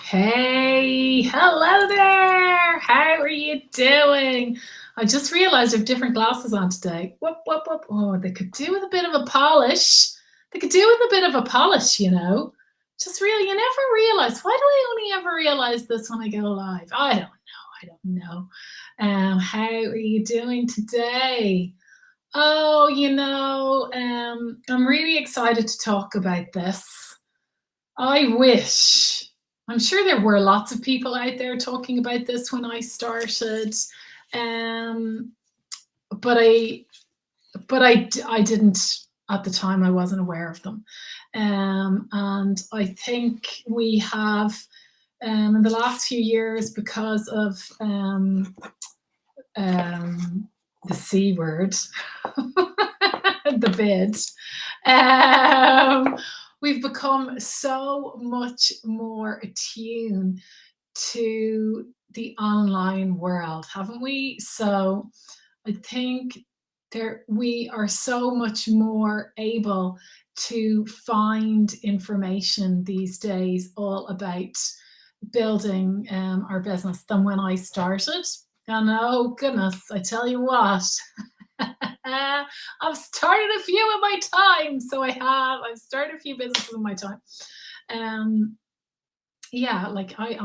Hey, hello there. How are you doing? I just realized I have different glasses on today. Whoop, whoop, whoop. Oh, they could do with a bit of a polish. They could do with a bit of a polish. Just really, you never realize. Why do I only ever realize this when I go live? I don't know. I don't know. How are you doing today? Oh, I'm really excited to talk about this. I wish. I'm sure there were lots of people out there talking about this when I started, um, but I didn't at the time. I wasn't aware of them, and I think we have in the last few years because of um, the C word, the vid. Um, we've become so much more attuned to the online world, haven't we? So I think we are so much more able to find information these days all about building our business than when I started. And oh goodness, I tell you what, I've started a few in my time. So I have. I've started a few businesses in my time. Um, yeah, like I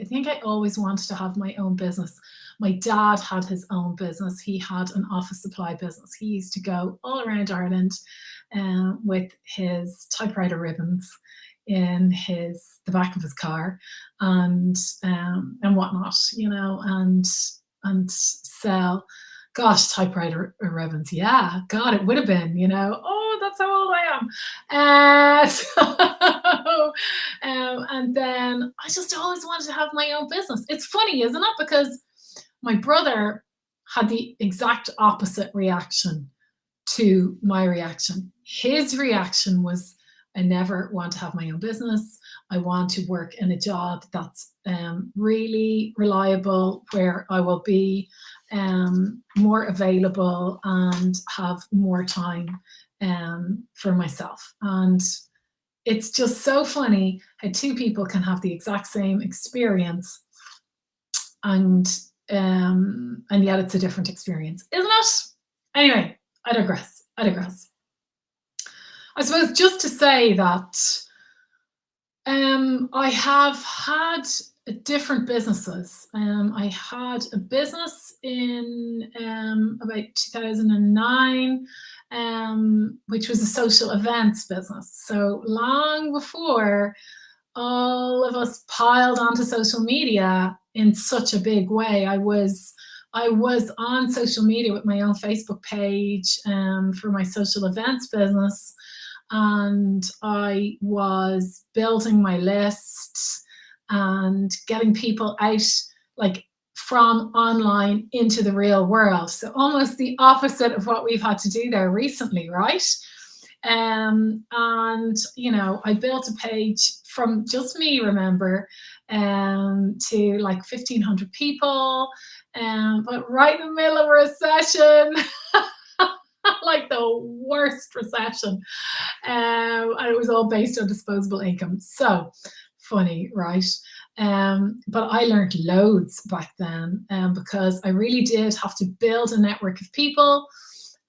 think I always wanted to have my own business. My dad had his own business. He had an office supply business. He used to go all around Ireland with his typewriter ribbons in the back of his car and whatnot, and sell. Gosh, typewriter ribbons. Yeah, God, it would have been. Oh, that's how old I am. And then I just always wanted to have my own business. It's funny, isn't it? Because my brother had the exact opposite reaction to my reaction. His reaction was, I never want to have my own business. I want to work in a job that's really reliable, where I will be more available and have more time for myself. And it's just so funny how two people can have the exact same experience and yet it's a different experience, isn't it? Anyway, I digress. I suppose just to say that I have had different businesses. I had a business in about 2009, which was a social events business. So long before all of us piled onto social media in such a big way, I was on social media with my own Facebook page for my social events business, and I was building my lists and getting people out, like, from online into the real world. So almost the opposite of what we've had to do there recently, right? And I built a page from just me, remember, to like 1,500 people, but right in the middle of a recession. Like the worst recession, and it was all based on disposable income. So funny, right? But I learned loads back then, because I really did have to build a network of people,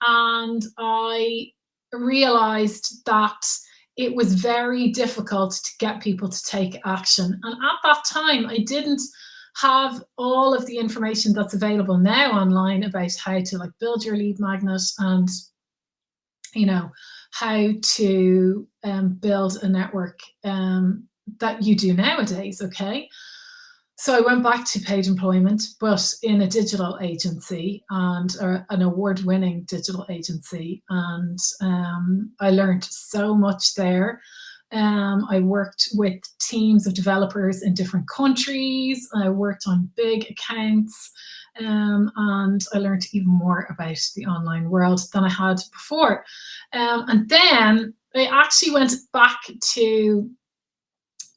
and I realized that it was very difficult to get people to take action. And at that time, I didn't have all of the information that's available now online about how to, like, build your lead magnet and how to build a network that you do nowadays. Okay, so I went back to paid employment, but in a digital agency, and an award-winning digital agency, and I learned so much there. I worked with teams of developers in different countries. I worked on big accounts, and I learned even more about the online world than I had before. And then I actually went back to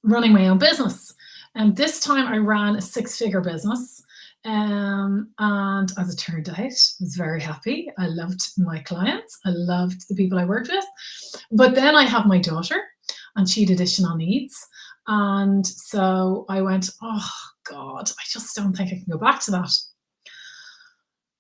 running my own business. And this time I ran a 6-figure business. And as it turned out, I was very happy. I loved my clients. I loved the people I worked with. But then I have my daughter, and she had additional needs. And so I went, oh God, I just don't think I can go back to that.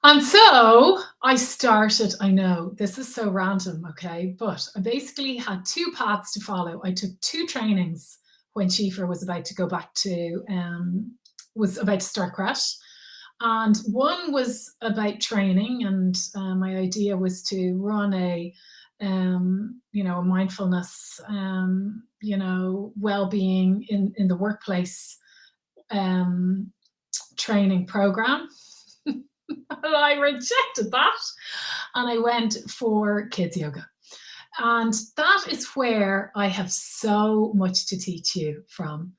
And so I started, I know this is so random, okay, but I basically had two paths to follow. I took two trainings when Schieffer was about to go back to, was about to start crash. And one was about training, and my idea was to run a mindfulness, well-being in the workplace um, training program. I rejected that and I went for kids yoga. And that is where I have so much to teach you from.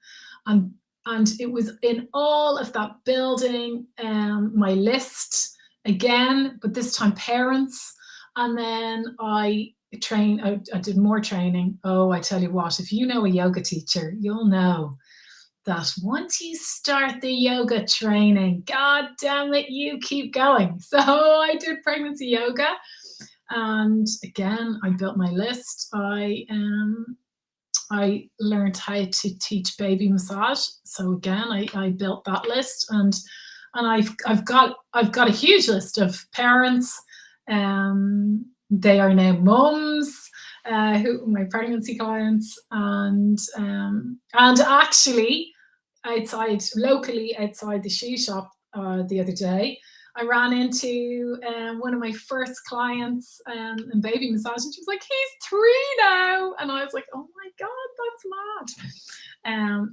And and it was in all of that building my list again, but this time parents. And then I did more training. Oh, I tell you what, if you know a yoga teacher, you'll know that once you start the yoga training, God damn it, you keep going. So I did pregnancy yoga. And again, I built my list. I learned how to teach baby massage. So again, I built that list, and I've got a huge list of parents. They are now mums, who my pregnancy clients, and actually locally outside the shoe shop the other day, I ran into one of my first clients in baby massage, and she was like, "He's 3 now," and I was like, "Oh my god, that's mad!"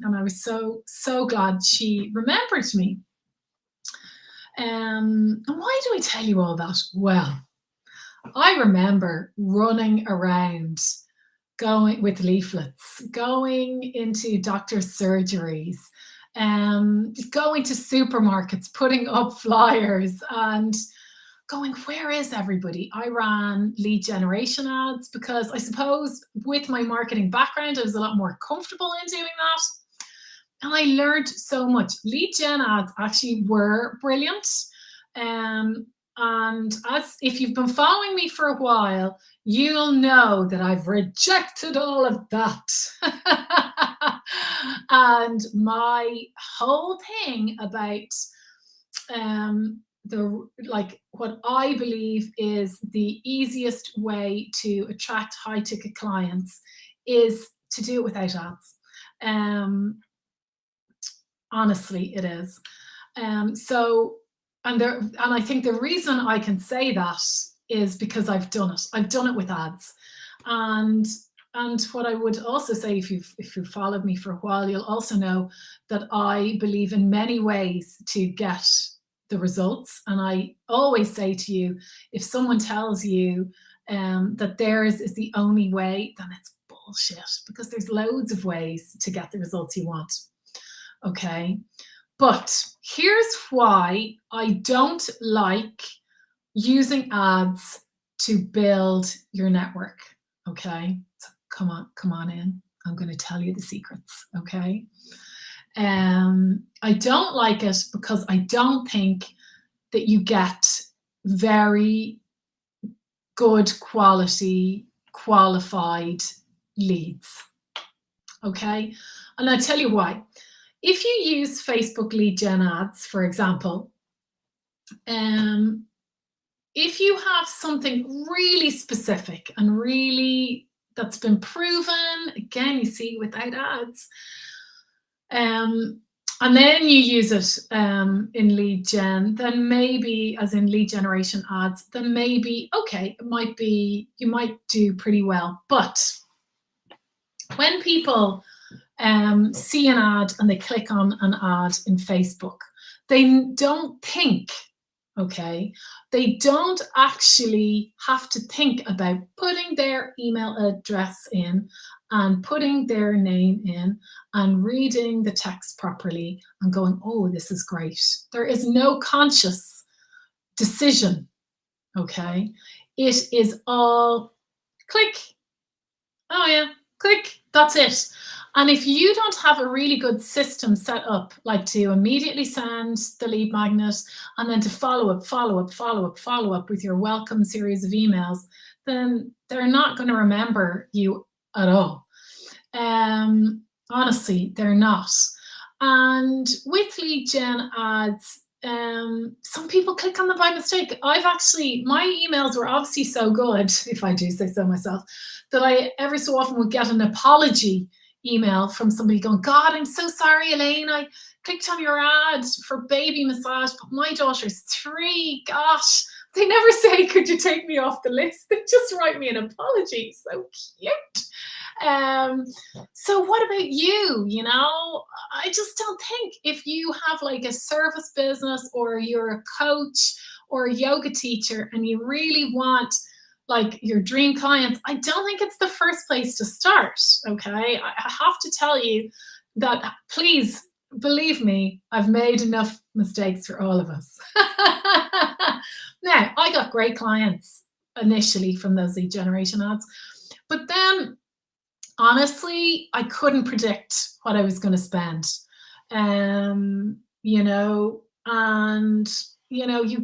And I was so glad she remembered me. And why do I tell you all that? Well, I remember running around going with leaflets, going into doctor's surgeries, going to supermarkets, putting up flyers, and going, where is everybody? I ran lead generation ads because I suppose with my marketing background, I was a lot more comfortable in doing that. And I learned so much. Lead gen ads actually were brilliant. And as if you've been following me for a while, you'll know that I've rejected all of that. And my whole thing about what I believe is the easiest way to attract high ticket clients is to do it without ads. Um, Honestly, it is. So, and I think the reason I can say that is because I've done it. I've done it with ads, and and what I would also say, if you've followed me for a while, you'll also know that I believe in many ways to get the results. And I always say to you, if someone tells you that theirs is the only way, then it's bullshit, because there's loads of ways to get the results you want. Okay. But here's why I don't like using ads to build your network. Okay. So come on in. I'm going to tell you the secrets. Okay. I don't like it because I don't think that you get very good quality, qualified leads. Okay. And I'll tell you why. If you use Facebook lead gen ads, for example, if you have something really specific and really that's been proven, again, you see, without ads, and then you use it in lead gen, then maybe, as in lead generation ads, then maybe, okay, you might do pretty well. But when people see an ad and they click on an ad in Facebook, they don't think, okay, they don't actually have to think about putting their email address in and putting their name in and reading the text properly and going, oh, this is great. There is no conscious decision, okay? It is all click. Oh yeah, click, that's it. And if you don't have a really good system set up, like to immediately send the lead magnet and then to follow up with your welcome series of emails, then they're not going to remember you at all. Honestly, they're not. And with lead gen ads, some people click on them by mistake. My emails were obviously so good, if I do say so myself, that I every so often would get an apology email from somebody going, God, I'm so sorry, Elaine. I clicked on your ad for baby massage, but my daughter's 3. Gosh, they never say, could you take me off the list? They just write me an apology. So cute. Um, so what about you? I just don't think if you have like a service business or you're a coach or a yoga teacher and you really want like your dream clients, I don't think it's the first place to start. Okay. I have to tell you that please believe me, I've made enough mistakes for all of us. Now, I got great clients initially from those lead generation ads, but then honestly, I couldn't predict what I was going to spend. And you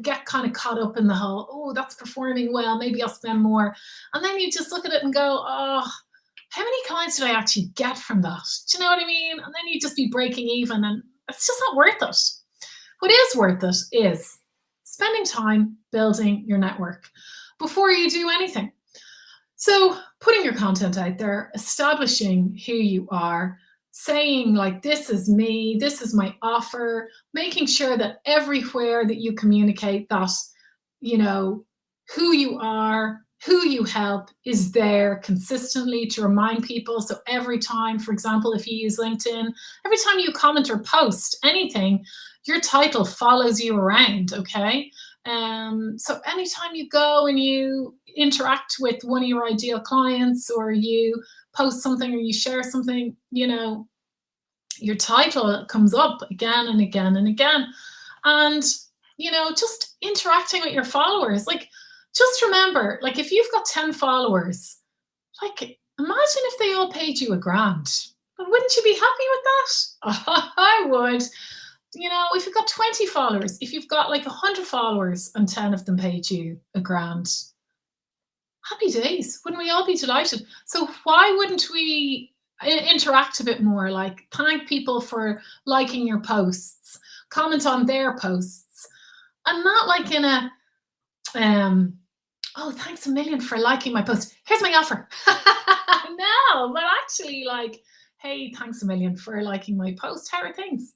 get kind of caught up in the whole, oh, that's performing well, maybe I'll spend more. And then you just look at it and go, oh, how many clients did I actually get from that? Do you know what I mean? And then you just be breaking even, and it's just not worth it. What is worth it is spending time building your network before you do anything. So putting your content out there, establishing who you are, saying like, this is me, this is my offer, making sure that everywhere that you communicate that, who you are, who you help is there consistently to remind people. So every time, for example, if you use LinkedIn, every time you comment or post anything, your title follows you around, okay? So anytime you go and you interact with one of your ideal clients or you post something or you share something, your title comes up again and again and again. And, just interacting with your followers, like, just remember, like, if you've got 10 followers, like, imagine if they all paid you $1,000. Wouldn't you be happy with that? I would. If you've got 20 followers, if you've got like 100 followers and 10 of them paid you $1,000, happy days. Wouldn't we all be delighted? So why wouldn't we interact a bit more? Like, thank people for liking your posts, comment on their posts, and not like in a, oh, thanks a million for liking my post. Here's my offer. No, but actually like, hey, thanks a million for liking my post. How are things?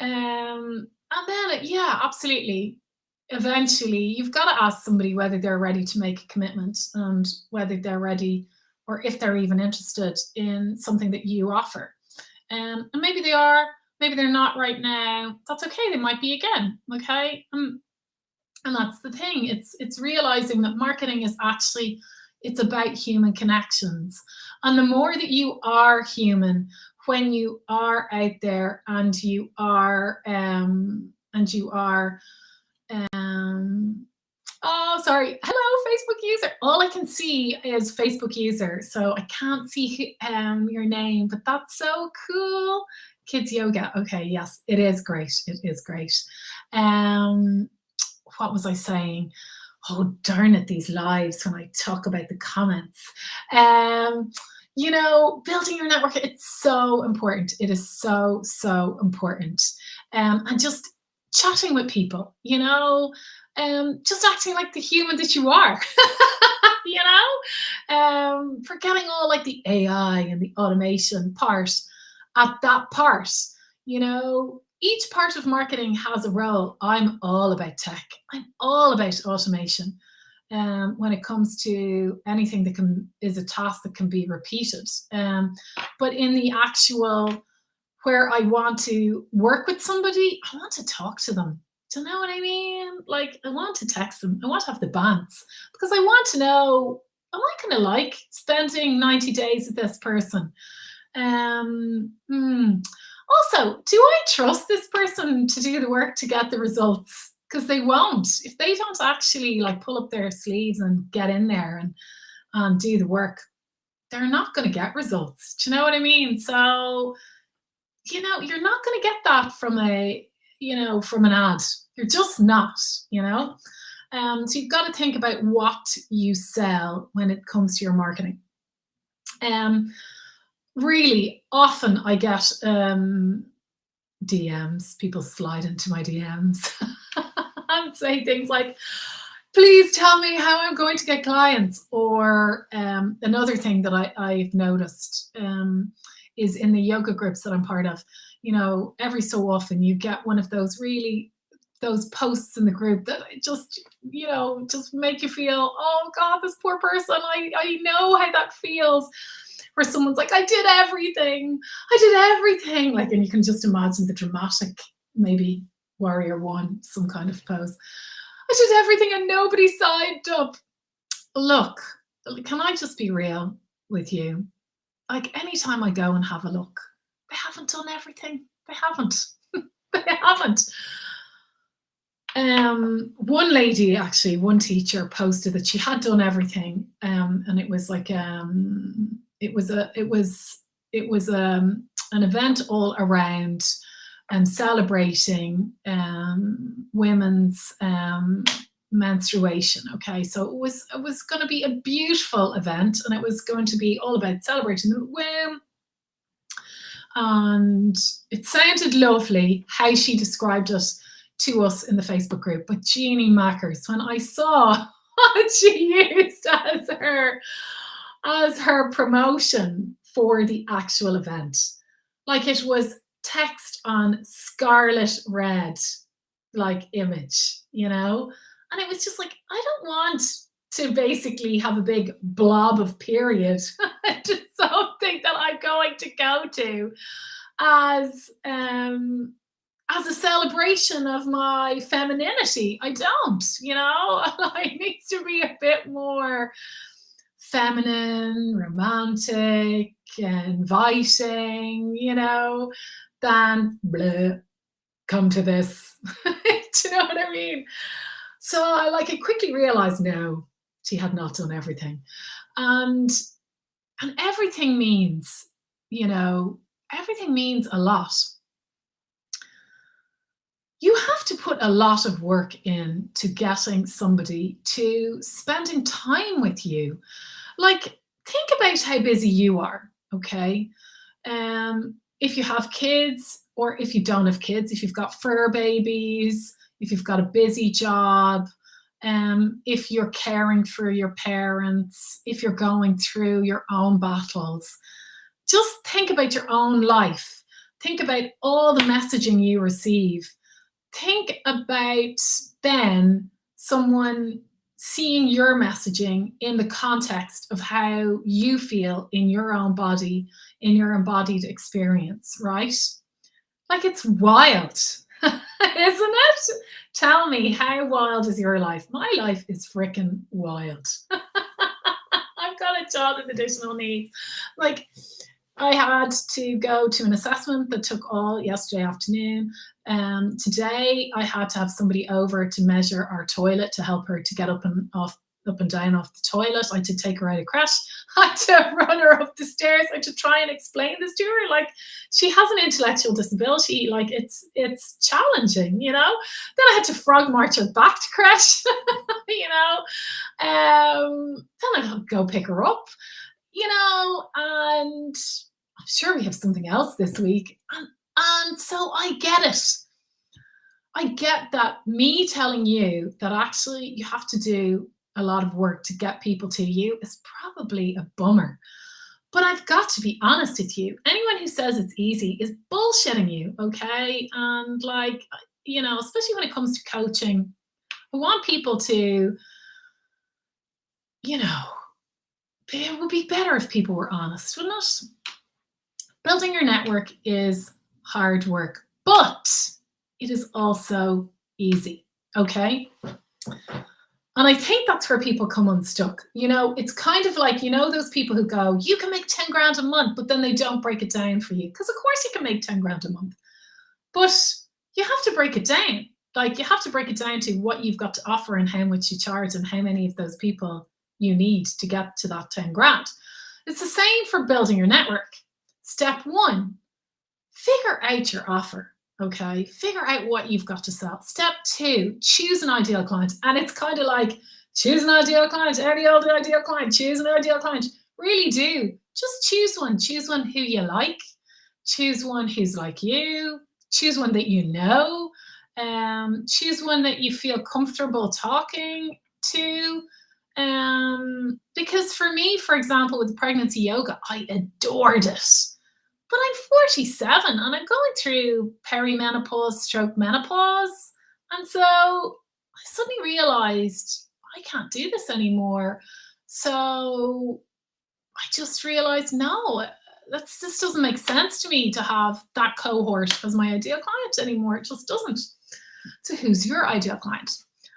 And then, yeah, absolutely. Eventually, you've got to ask somebody whether they're ready to make a commitment and whether they're ready or if they're even interested in something that you offer. And maybe they are, maybe they're not right now. That's okay. They might be again. Okay. And that's the thing. It's realizing that marketing is actually, it's about human connections. And the more that you are human, when you are out there and you are oh, sorry, hello Facebook user, all I can see is Facebook user, so I can't see your name, but that's so cool. Kids yoga, okay, yes, it is great, what was I saying? Oh, darn it, these lives when I talk about the comments. Building your network, it's so important. It is so, so important. And just chatting with people, just acting like the human that you are, forgetting all like the AI and the automation part at that part, each part of marketing has a role. I'm all about tech. I'm all about automation. When it comes to anything that is a task that can be repeated. But in the actual, where I want to work with somebody, I want to talk to them. Do you know what I mean? Like, I want to text them. I want to have the bands because I want to know, am I going to like spending 90 days with this person? Also, do I trust this person to do the work to get the results? Because they won't. If they don't actually like pull up their sleeves and get in there and do the work, they're not going to get results. Do you know what I mean? So, you're not going to get that from from an ad. You're just not, So you've got to think about what you sell when it comes to your marketing. really often I get DMs, people slide into my DMs and say things like, please tell me how I'm going to get clients. Or another thing that I've noticed is in the yoga groups that I'm part of, every so often you get one of those those posts in the group that just make you feel, oh God, this poor person, I know how that feels. Where someone's like, I did everything. Like, and you can just imagine the dramatic, maybe warrior one, some kind of pose. I did everything and nobody signed up. Look, can I just be real with you? Like, anytime I go and have a look, they haven't done everything. They haven't. They haven't. One lady, actually, one teacher posted that she had done everything, and it was like it was an event all around celebrating women's menstruation. Okay, so it was going to be a beautiful event, and it was going to be all about celebrating the womb. And it sounded lovely how she described it to us in the Facebook group. But Jeannie Mackers, when I saw what she used as her promotion for the actual event, like it was text on scarlet red, like image, and it was just like, I don't want to basically have a big blob of period to something that I'm going to go to as a celebration of my femininity. I don't, it needs to be a bit more feminine, romantic, inviting, than bleh, come to this. Do you know what I mean? So I quickly realized, no, she had not done everything. And everything means, everything means a lot. You have to put a lot of work in to getting somebody to spending time with you. Like, think about how busy you are, okay? If you have kids, or if you don't have kids, if you've got fur babies, if you've got a busy job, if you're caring for your parents, if you're going through your own battles, just think about your own life. Think about all the messaging you receive. Think about then someone seeing your messaging in the context of how you feel in your own body, in your embodied experience, right? Like, it's wild, isn't it? Tell me, how wild is your life? My life is freaking wild. I've got a child with additional needs. Like, I had to go to an assessment that took all yesterday afternoon. Today I had to have somebody over to measure our toilet to help her to get up and down off the toilet. I had to take her out of creche. I had to run her up the stairs. I had to try and explain this to her. Like, she has an intellectual disability. Like, it's challenging, Then I had to frog march her back to creche, Then I had to go pick her up, and I'm sure we have something else this week. And so I get it. I get that me telling you that actually you have to do a lot of work to get people to you is probably a bummer. But I've got to be honest with you. Anyone who says it's easy is bullshitting you, okay? And especially when it comes to coaching, I want people to, it would be better if people were honest, wouldn't it? Building your network is hard work, but it is also easy, okay? And I think that's where people come unstuck. It's kind of like, those people who go, you can make 10 grand a month, but then they don't break it down for you. Because of course you can make 10 grand a month, but you have to break it down. Like, you have to break it down to what you've got to offer and how much you charge and how many of those people you need to get to that 10 grand. It's the same for building your network. Step one, figure out your offer, okay? Figure out what you've got to sell. Step two, choose an ideal client. And it's kind of like, choose an ideal client, any old ideal client, choose an ideal client. Really do Just choose one who you like, choose one who's like you, choose one that you know, choose one that you feel comfortable talking to. Because for me, for example, with pregnancy yoga, I adored it. But I'm 47 and I'm going through perimenopause stroke menopause. And so I suddenly realized I can't do this anymore. So I just realized, no, this doesn't make sense to me to have that cohort as my ideal client anymore. It just doesn't. So who's your ideal client?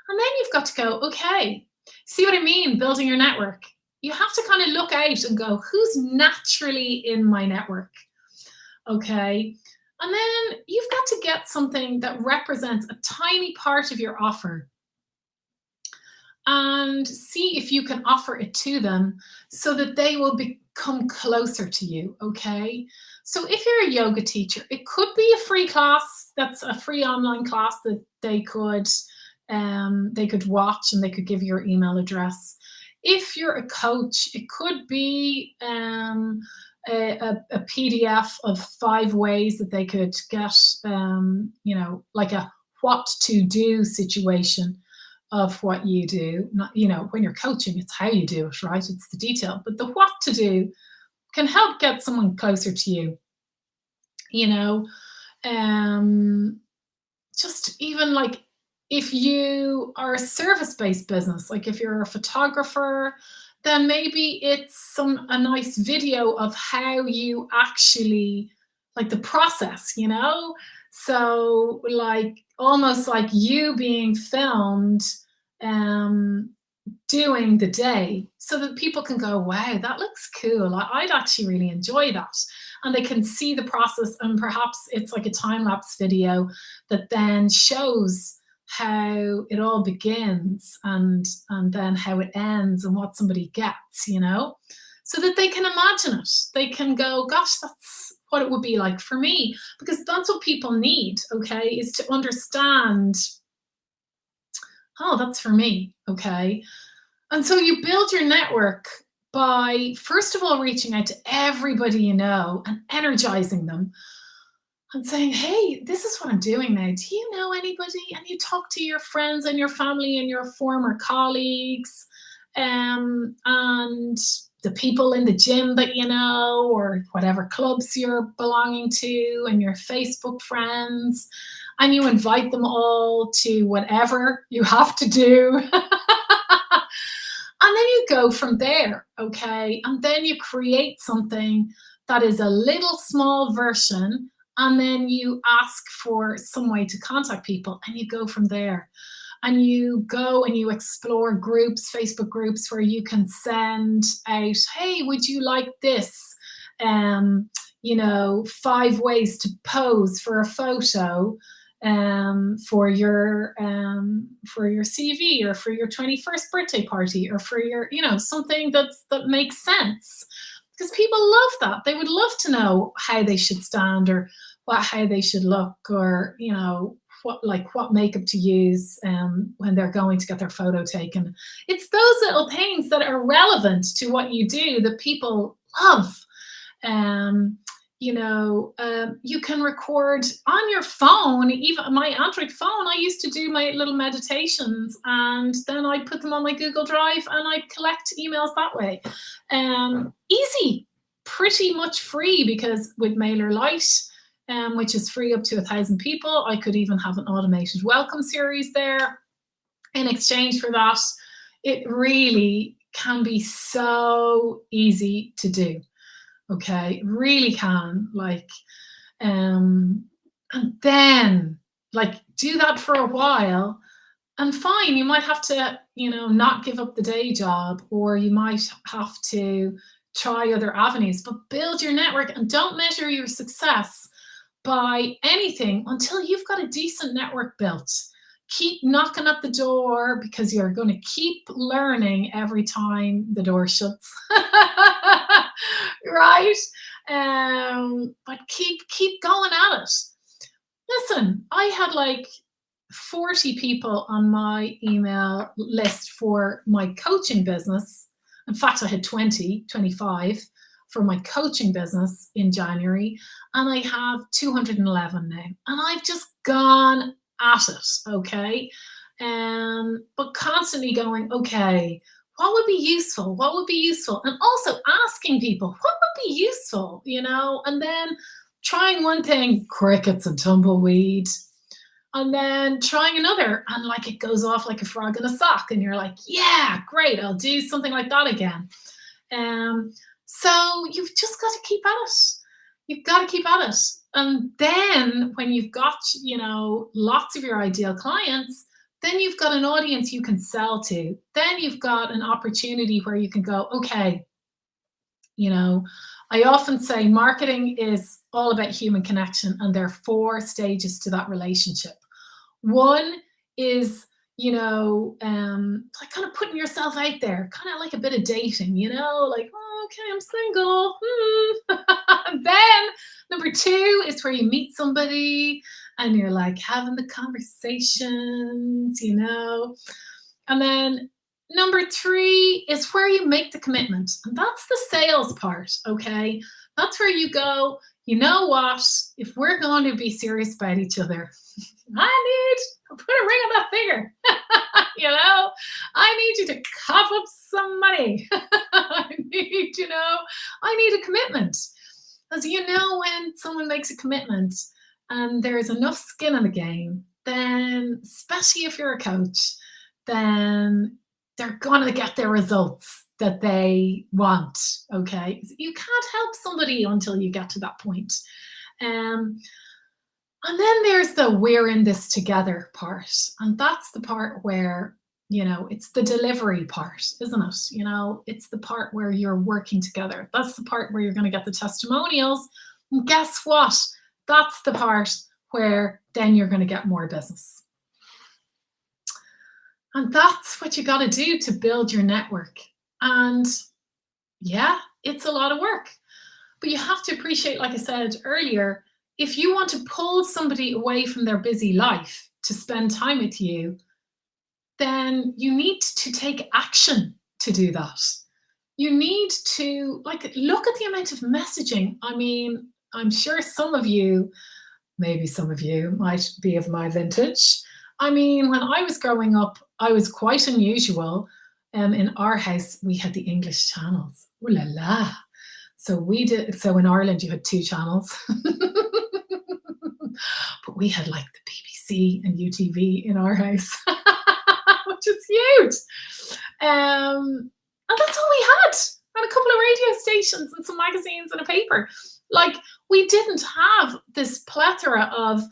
And then you've got to go, okay, see what I mean? Building your network. You have to kind of look out and go, who's naturally in my network? Okay. And then you've got to get something that represents a tiny part of your offer and see if you can offer it to them so that they will become closer to you. Okay. So if you're a yoga teacher, it could be a free class, that's a free online class that they could watch and they could give you your email address. If you're a coach, it could be a PDF of 5 ways that they could get, like a what to do situation of what you do. Not, when you're coaching, it's how you do it, right? It's the detail, but the what to do can help get someone closer to you. You know, um, just even like if you are a service-based business, like if you're a photographer, then maybe it's a nice video of how you actually like the process. So like almost like you being filmed um doing the day so that people can go, wow, that looks cool. I'd actually really enjoy that. And they can see the process, and perhaps it's like a time lapse video that then shows how it all begins and then how it ends and what somebody gets, so that they can imagine it. They can go, gosh, that's what it would be like for me. Because that's what people need, okay, is to understand, oh, that's for me, okay. And so you build your network by, first of all, reaching out to everybody you know and energizing them and saying, hey, this is what I'm doing now. Do you know anybody? And you talk to your friends and your family and your former colleagues, and the people in the gym that you know, or whatever clubs you're belonging to, and your Facebook friends. And you invite them all to whatever you have to do. And then you go from there, okay? And then you create something that is a little small version, and then you ask for some way to contact people, and you go from there. And you go and you explore groups, Facebook groups, where you can send out, hey, would you like this? 5 ways to pose for a photo for your CV, or for your 21st birthday party, or for your, something that makes sense. Because people love that. They would love to know how they should stand, or how they should look, or what makeup to use when they're going to get their photo taken. It's those little things that are relevant to what you do that people love. You can record on your phone. Even my Android phone, I used to do my little meditations, and then I put them on my Google Drive and I collect emails that way. Easy, pretty much free, because with MailerLite, which is free up to 1,000 people, I could even have an automated welcome series there in exchange for that. It really can be so easy to do. Okay, really can, and then do that for a while, and fine, you might have to, not give up the day job, or you might have to try other avenues, but build your network, and don't measure your success by anything until you've got a decent network built. Keep knocking at the door, because you're going to keep learning every time the door shuts. Right? But keep going at it. Listen, I had 40 people on my email list for my coaching business. In fact, I had 25 for my coaching business in January, and I have 211 now. And I've just gone at it, okay? But constantly going, okay, what would be useful? What would be useful? And also asking people, what would be useful, And then trying one thing, crickets and tumbleweed, and then trying another, and like it goes off like a frog in a sock, and you're like, yeah, great, I'll do something like that again. So you've just got to keep at it. You've got to keep at it. And then when you've got, lots of your ideal clients, then you've got an audience you can sell to. Then you've got an opportunity where you can go, okay, I often say marketing is all about human connection, and there are 4 stages to that relationship. One is, like kind of putting yourself out there, kind of like a bit of dating, like, oh, okay, I'm single. And then number 2 is where you meet somebody and you're like having the conversations, And then number 3 is where you make the commitment. And that's the sales part, okay? That's where you go, you know what? If we're going to be serious about each other, I need to put a ring on that finger. I need you to cough up some money. I need a commitment. As when someone makes a commitment and there's enough skin in the game, then, especially if you're a coach, then they're going to get their results that they want, okay? You can't help somebody until you get to that point. And then there's the we're in this together part. And that's the part where, it's the delivery part, isn't it? It's the part where you're working together. That's the part where you're going to get the testimonials. And guess what? That's the part where then you're going to get more business. And that's what you got to do to build your network. And yeah, it's a lot of work. But you have to appreciate, like I said earlier, if you want to pull somebody away from their busy life to spend time with you, then you need to take action to do that. You need to look at the amount of messaging. I mean, I'm sure maybe some of you might be of my vintage. I mean, when I was growing up, I was quite unusual. In our house, we had the English channels. Ooh la la. So in Ireland, you had 2 channels. But we had like the BBC and UTV in our house, which is huge. And that's all we had. And a couple of radio stations and some magazines and a paper. Like, we didn't have this plethora of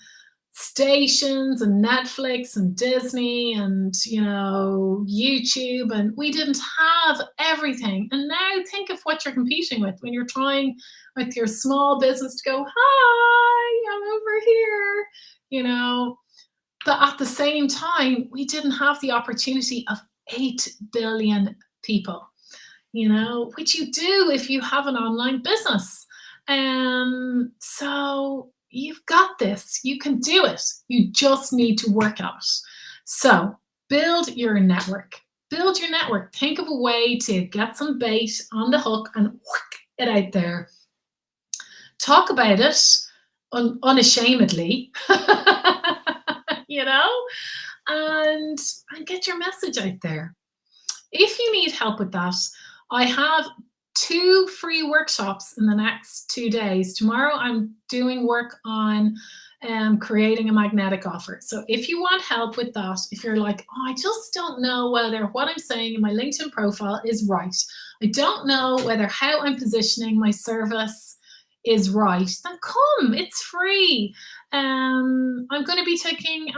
stations and Netflix and Disney and, YouTube, and we didn't have everything. And now think of what you're competing with when you're trying with your small business to go, hi, I'm over here, But at the same time, we didn't have the opportunity of 8 billion people, which you do if you have an online business. So you've got this. You can do it. You just need to work at it. So build your network. Build your network. Think of a way to get some bait on the hook and whack it out there. Talk about it unashamedly, and get your message out there. If you need help with that, I have 2 free workshops in the next 2 days. Tomorrow, I'm doing work on creating a magnetic offer. So if you want help with that, if you're like, oh, I just don't know whether what I'm saying in my LinkedIn profile is right. I don't know whether how I'm positioning my service is right, then come, it's free. I'm going to be taking,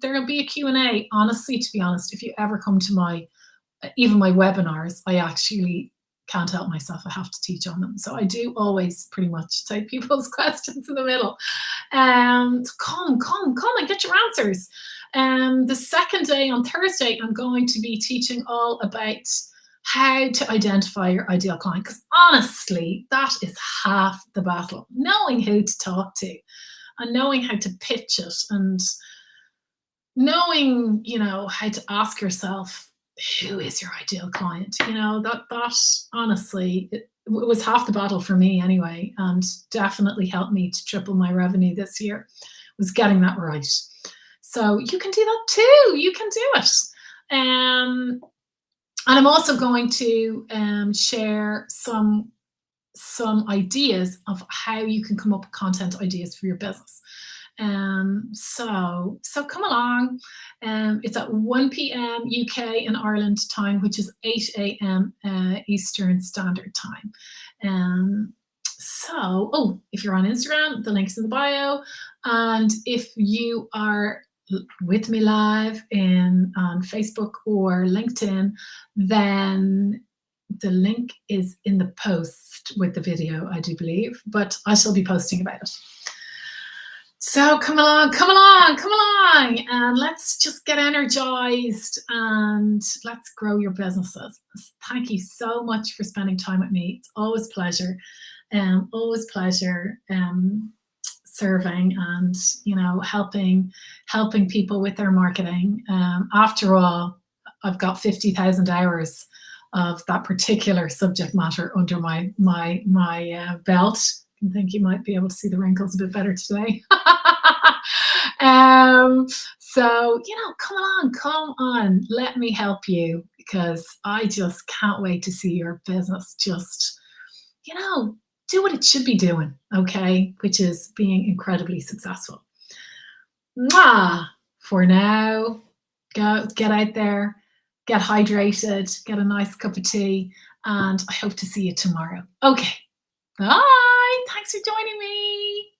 there'll be a Q&A. Honestly, to be honest, if you ever come to even my webinars, I actually can't help myself. I have to teach on them. So I do always pretty much take people's questions in the middle. Come and get your answers. The second day on Thursday, I'm going to be teaching all about how to identify your ideal client. Because honestly, that is half the battle. Knowing who to talk to and knowing how to pitch it and knowing, how to ask yourself, who is your ideal client? That honestly, it was half the battle for me anyway, and definitely helped me to triple my revenue this year, was getting that right. So you can do that too. You can do it. And I'm also going to share some ideas of how you can come up with content ideas for your business. So come along. It's at 1 p.m. UK and Ireland time, which is 8 a.m. Eastern Standard Time. If you're on Instagram, the link is in the bio. And if you are with me live on Facebook or LinkedIn, then the link is in the post with the video, I do believe, but I shall be posting about it. So come along, and let's just get energized and let's grow your businesses. Thank you so much for spending time with me. It's always pleasure, serving and helping people with their marketing. After all, I've got 50,000 hours of that particular subject matter under my belt. I think you might be able to see the wrinkles a bit better today. So come on, let me help you, because I just can't wait to see your business just do what it should be doing, okay, which is being incredibly successful. Mwah! For now, get out there, get hydrated, get a nice cup of tea, and I hope to see you tomorrow. Okay, bye. Thanks for joining me.